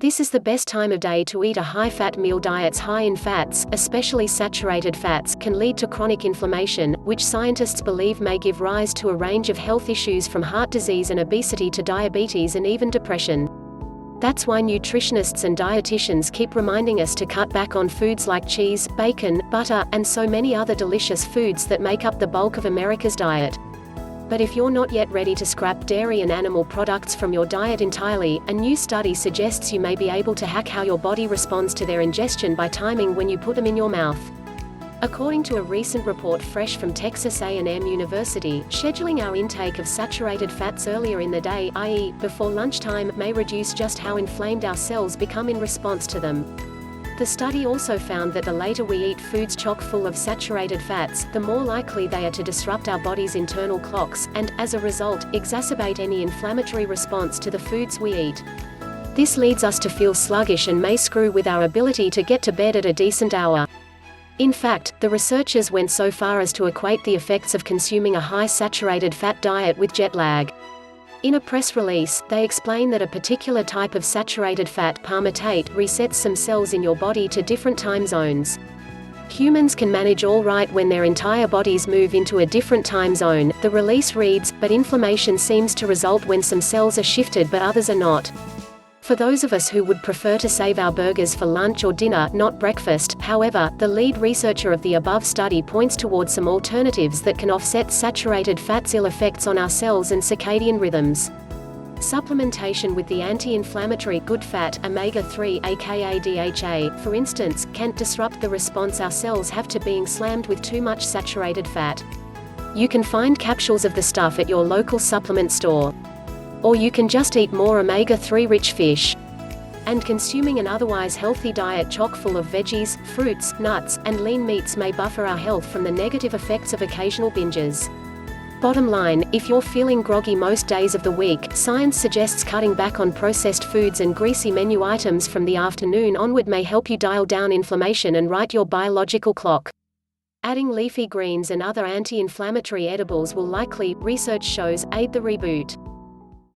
This is the best time of day to eat a high-fat meal. Diets high in fats, especially saturated fats, can lead to chronic inflammation, which scientists believe may give rise to a range of health issues from heart disease and obesity to diabetes and even depression. That's why nutritionists and dietitians keep reminding us to cut back on foods like cheese, bacon, butter, and so many other delicious foods that make up the bulk of America's diet. But if you're not yet ready to scrap dairy and animal products from your diet entirely, a new study suggests you may be able to hack how your body responds to their ingestion by timing when you put them in your mouth. According to a recent report fresh from Texas A&M University, scheduling our intake of saturated fats earlier in the day, i.e., before lunchtime, may reduce just how inflamed our cells become in response to them. The study also found that the later we eat foods chock full of saturated fats, the more likely they are to disrupt our body's internal clocks, and, as a result, exacerbate any inflammatory response to the foods we eat. This leads us to feel sluggish and may screw with our ability to get to bed at a decent hour. In fact, the researchers went so far as to equate the effects of consuming a high saturated fat diet with jet lag. In a press release, they explain that a particular type of saturated fat, palmitate, resets some cells in your body to different time zones. Humans can manage all right when their entire bodies move into a different time zone, the release reads, but inflammation seems to result when some cells are shifted but others are not. For those of us who would prefer to save our burgers for lunch or dinner, not breakfast, however, the lead researcher of the above study points towards some alternatives that can offset saturated fat's ill effects on our cells and circadian rhythms. Supplementation with the anti-inflammatory good fat, omega-3 aka DHA, for instance, can disrupt the response our cells have to being slammed with too much saturated fat. You can find capsules of the stuff at your local supplement store. Or you can just eat more omega-3 rich fish. And consuming an otherwise healthy diet chock full of veggies, fruits, nuts, and lean meats may buffer our health from the negative effects of occasional binges. Bottom line, if you're feeling groggy most days of the week, science suggests cutting back on processed foods and greasy menu items from the afternoon onward may help you dial down inflammation and right your biological clock. Adding leafy greens and other anti-inflammatory edibles will likely, research shows, aid the reboot.